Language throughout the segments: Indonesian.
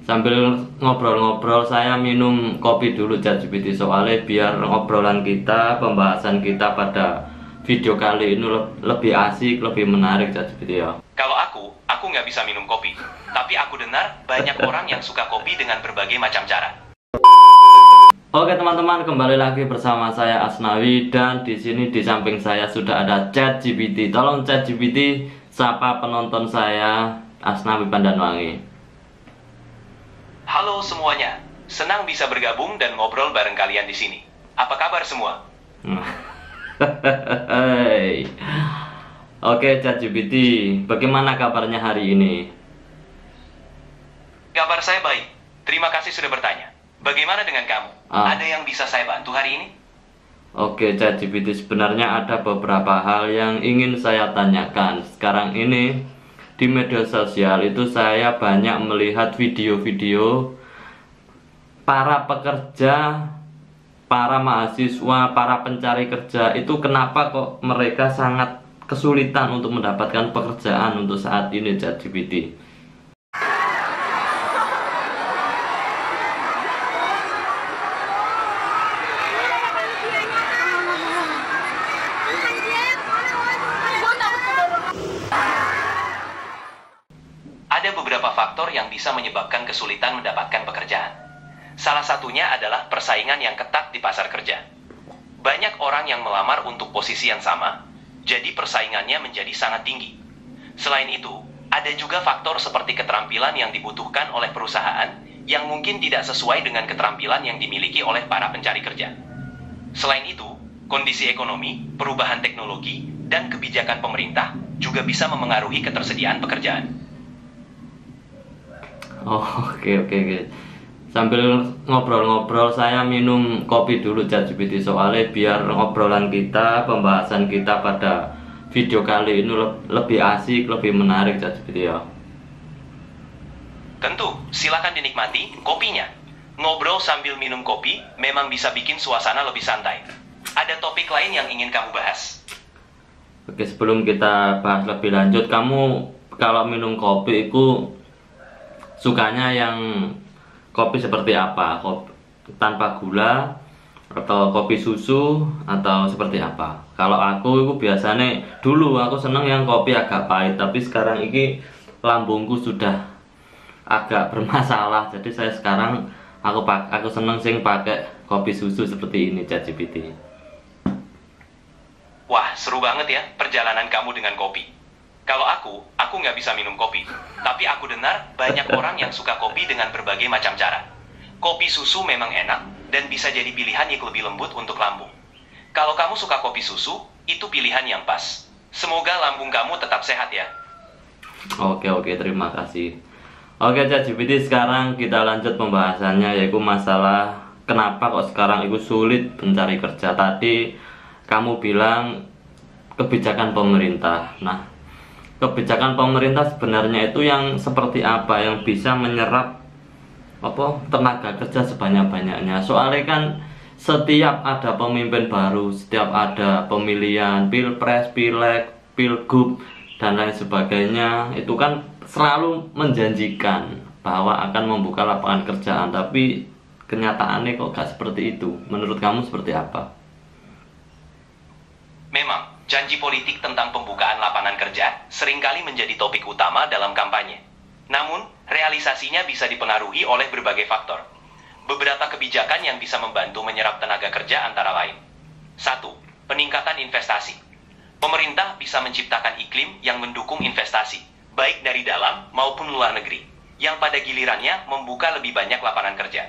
Sambil ngobrol-ngobrol saya minum kopi dulu ChatGPT, soalnya biar ngobrolan kita, pembahasan kita pada video kali ini lebih asik, lebih menarik ChatGPT ya. Kalau aku nggak bisa minum kopi. Tapi aku dengar banyak orang yang suka kopi dengan berbagai macam cara. Oke teman-teman, kembali lagi bersama saya Asnawi, dan di sini di samping saya sudah ada ChatGPT. Tolong ChatGPT sapa penonton saya, Asnawi Pandanwangi. Halo semuanya, senang bisa bergabung dan ngobrol bareng kalian di sini. Apa kabar semua? Oke ChatGPT, bagaimana kabarnya hari ini? Kabar saya baik. Terima kasih sudah bertanya. Bagaimana dengan kamu? Ada yang bisa saya bantu hari ini? Oke ChatGPT, sebenarnya ada beberapa hal yang ingin saya tanyakan. Sekarang ini di media sosial itu saya banyak melihat video-video para pekerja, para mahasiswa, para pencari kerja itu kenapa kok mereka sangat kesulitan untuk mendapatkan pekerjaan untuk saat ini ChatGPT. Ada beberapa faktor yang bisa menyebabkan kesulitan mendapatkan pekerjaan. Salah satunya adalah persaingan yang ketat di pasar kerja. Banyak orang yang melamar untuk posisi yang sama, jadi persaingannya menjadi sangat tinggi. Selain itu, ada juga faktor seperti keterampilan yang dibutuhkan oleh perusahaan yang mungkin tidak sesuai dengan keterampilan yang dimiliki oleh para pencari kerja. Selain itu, kondisi ekonomi, perubahan teknologi, dan kebijakan pemerintah juga bisa memengaruhi ketersediaan pekerjaan. Oke. Sambil ngobrol-ngobrol saya minum kopi dulu ChatGPT, soalnya biar ngobrolan kita, pembahasan kita pada video kali ini lebih asik, lebih menarik ChatGPT ya. Tentu, silakan dinikmati kopinya. Ngobrol sambil minum kopi memang bisa bikin suasana lebih santai. Ada topik lain yang ingin kamu bahas? Oke, sebelum kita bahas lebih lanjut, kamu kalau minum kopi itu sukanya yang kopi seperti apa? Kopi tanpa gula atau kopi susu atau seperti apa? Kalau aku itu biasanya dulu aku seneng yang kopi agak pahit, tapi sekarang ini lambungku sudah agak bermasalah. Jadi saya sekarang aku seneng sing pakai kopi susu seperti ini ChatGPT. Wah, seru banget ya perjalanan kamu dengan kopi. Kalau aku nggak bisa minum kopi. Tapi aku dengar banyak orang yang suka kopi dengan berbagai macam cara. Kopi susu memang enak dan bisa jadi pilihan yang lebih lembut untuk lambung. Kalau kamu suka kopi susu, itu pilihan yang pas. Semoga lambung kamu tetap sehat ya. Oke, terima kasih. Oke ChatGPT, sekarang kita lanjut pembahasannya, yaitu masalah kenapa kok sekarang itu sulit mencari kerja. Tadi kamu bilang kebijakan pemerintah. Nah, kebijakan pemerintah sebenarnya itu yang seperti apa yang bisa menyerap tenaga kerja sebanyak-banyaknya. Soalnya kan setiap ada pemimpin baru, setiap ada pemilihan pilpres, pileg, pilgub dan lain sebagainya, itu kan selalu menjanjikan bahwa akan membuka lapangan kerjaan, tapi kenyataannya kok gak seperti itu. Menurut kamu seperti apa? Memang, janji politik tentang pembukaan lapangan kerja seringkali menjadi topik utama dalam kampanye. Namun, realisasinya bisa dipengaruhi oleh berbagai faktor. Beberapa kebijakan yang bisa membantu menyerap tenaga kerja antara lain. 1. Peningkatan investasi. Pemerintah bisa menciptakan iklim yang mendukung investasi, baik dari dalam maupun luar negeri, yang pada gilirannya membuka lebih banyak lapangan kerja.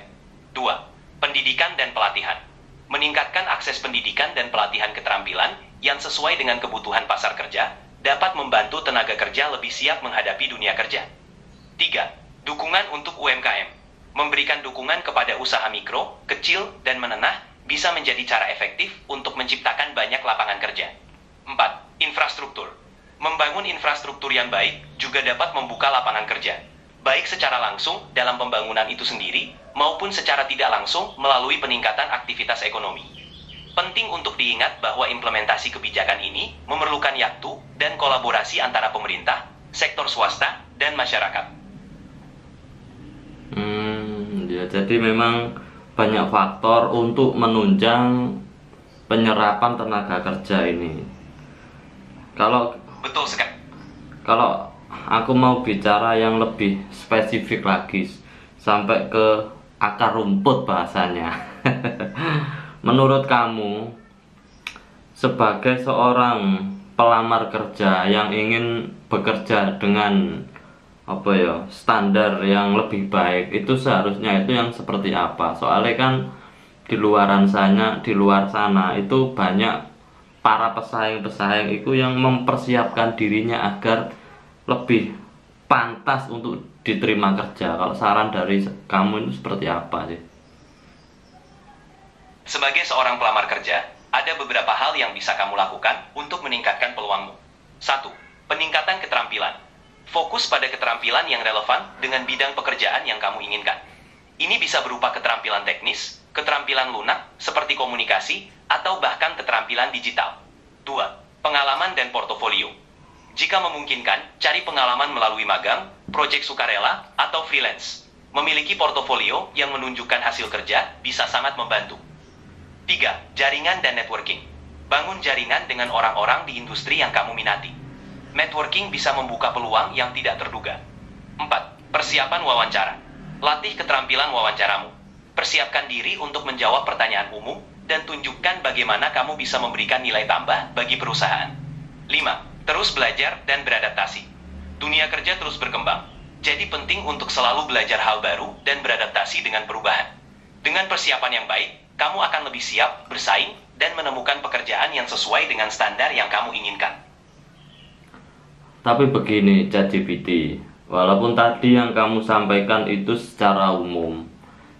2. Pendidikan dan pelatihan. Meningkatkan akses pendidikan dan pelatihan keterampilan yang sesuai dengan kebutuhan pasar kerja dapat membantu tenaga kerja lebih siap menghadapi dunia kerja. 3. Dukungan untuk UMKM. Memberikan dukungan kepada usaha mikro, kecil, dan menengah bisa menjadi cara efektif untuk menciptakan banyak lapangan kerja. 4. Infrastruktur. Membangun infrastruktur yang baik juga dapat membuka lapangan kerja, baik secara langsung dalam pembangunan itu sendiri maupun secara tidak langsung melalui peningkatan aktivitas ekonomi. Penting untuk diingat bahwa implementasi kebijakan ini memerlukan waktu dan kolaborasi antara pemerintah, sektor swasta, dan masyarakat. Ya, jadi memang banyak faktor untuk menunjang penyerapan tenaga kerja ini. Kalau Betul sekali. kalau aku mau bicara yang lebih spesifik lagi, sampai ke akar rumput bahasanya. Menurut kamu, sebagai seorang pelamar kerja yang ingin bekerja dengan standar yang lebih baik, itu seharusnya itu yang seperti apa? Soalnya kan di luar sana itu banyak para pesaing-pesaing itu yang mempersiapkan dirinya agar lebih pantas untuk diterima kerja. Kalau saran dari kamu itu seperti apa sih? Sebagai seorang pelamar kerja, ada beberapa hal yang bisa kamu lakukan untuk meningkatkan peluangmu. 1. Peningkatan keterampilan. Fokus pada keterampilan yang relevan dengan bidang pekerjaan yang kamu inginkan. Ini bisa berupa keterampilan teknis, keterampilan lunak seperti komunikasi, atau bahkan keterampilan digital. 2. Pengalaman dan portofolio. Jika memungkinkan, cari pengalaman melalui magang, proyek sukarela, atau freelance. Memiliki portofolio yang menunjukkan hasil kerja bisa sangat membantu. 3. Jaringan dan networking. Bangun jaringan dengan orang-orang di industri yang kamu minati. Networking bisa membuka peluang yang tidak terduga. 4. Persiapan wawancara. Latih keterampilan wawancaramu. Persiapkan diri untuk menjawab pertanyaan umum dan tunjukkan bagaimana kamu bisa memberikan nilai tambah bagi perusahaan. 5. Terus belajar dan beradaptasi. Dunia kerja terus berkembang, jadi penting untuk selalu belajar hal baru dan beradaptasi dengan perubahan. Dengan persiapan yang baik, kamu akan lebih siap bersaing dan menemukan pekerjaan yang sesuai dengan standar yang kamu inginkan. Tapi begini, ChatGPT, walaupun tadi yang kamu sampaikan itu secara umum,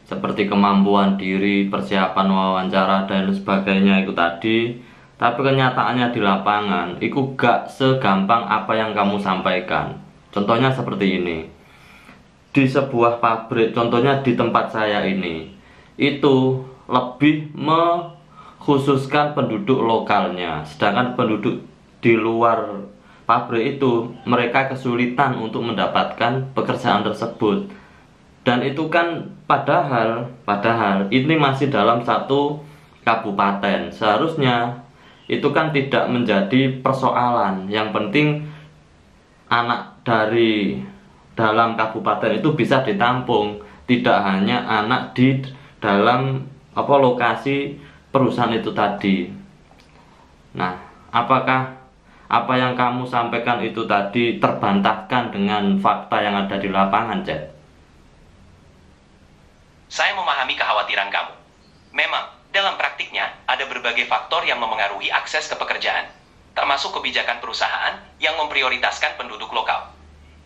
seperti kemampuan diri, persiapan wawancara, dan sebagainya itu tadi, tapi kenyataannya di lapangan, itu gak segampang apa yang kamu sampaikan. Contohnya seperti ini, di sebuah pabrik, contohnya di tempat saya ini, itu lebih mengkhususkan penduduk lokalnya, sedangkan penduduk di luar pabrik itu mereka kesulitan untuk mendapatkan pekerjaan tersebut. Dan itu kan padahal ini masih dalam satu kabupaten. Seharusnya itu kan tidak menjadi persoalan. Yang penting anak dari dalam kabupaten itu bisa ditampung, tidak hanya anak di dalam lokasi perusahaan itu tadi. Nah, apakah apa yang kamu sampaikan itu tadi terbantahkan dengan fakta yang ada di lapangan, Cek? Saya memahami kekhawatiran kamu. Memang, dalam praktiknya, ada berbagai faktor yang memengaruhi akses ke pekerjaan, termasuk kebijakan perusahaan yang memprioritaskan penduduk lokal.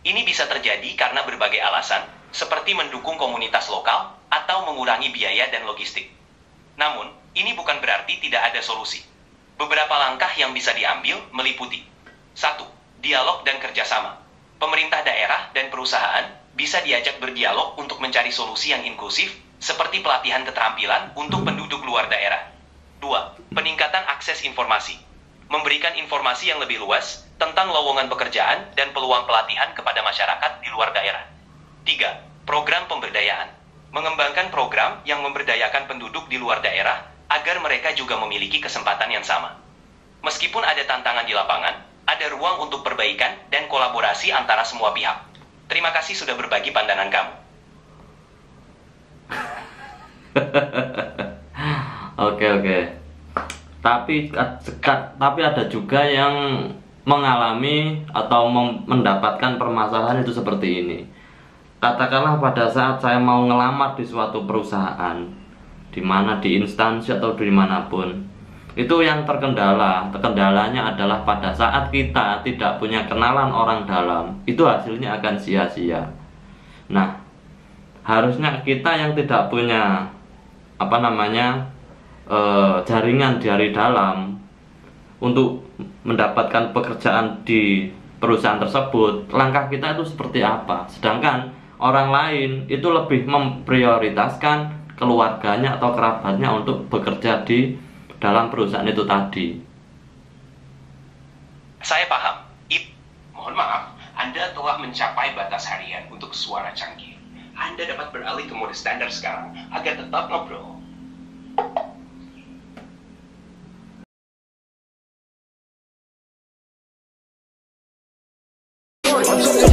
Ini bisa terjadi karena berbagai alasan, seperti mendukung komunitas lokal atau mengurangi biaya dan logistik. Namun, ini bukan berarti tidak ada solusi. Beberapa langkah yang bisa diambil meliputi 1. Dialog dan kerjasama. Pemerintah daerah dan perusahaan bisa diajak berdialog untuk mencari solusi yang inklusif, seperti pelatihan keterampilan untuk penduduk luar daerah. 2. Peningkatan akses informasi. Memberikan informasi yang lebih luas tentang lowongan pekerjaan dan peluang pelatihan kepada masyarakat di luar daerah. 3. Program pemberdayaan. Mengembangkan program yang memberdayakan penduduk di luar daerah agar mereka juga memiliki kesempatan yang sama. Meskipun ada tantangan di lapangan, ada ruang untuk perbaikan dan kolaborasi antara semua pihak. Terima kasih sudah berbagi pandangan kamu. Oke. Tapi ada juga yang mengalami atau mendapatkan permasalahan itu seperti ini. Katakanlah pada saat saya mau ngelamar di suatu perusahaan, di mana di instansi atau dimanapun, itu yang terkendalanya adalah pada saat kita tidak punya kenalan orang dalam, itu hasilnya akan sia-sia. Nah, harusnya kita yang tidak punya jaringan dari dalam untuk mendapatkan pekerjaan di perusahaan tersebut, langkah kita itu seperti apa? Sedangkan orang lain itu lebih memprioritaskan keluarganya atau kerabatnya untuk bekerja di dalam perusahaan itu tadi. Saya paham. Mohon maaf, Anda telah mencapai batas harian untuk suara canggih. Anda dapat beralih ke mode standar sekarang agar tetap ngobrol. I'm so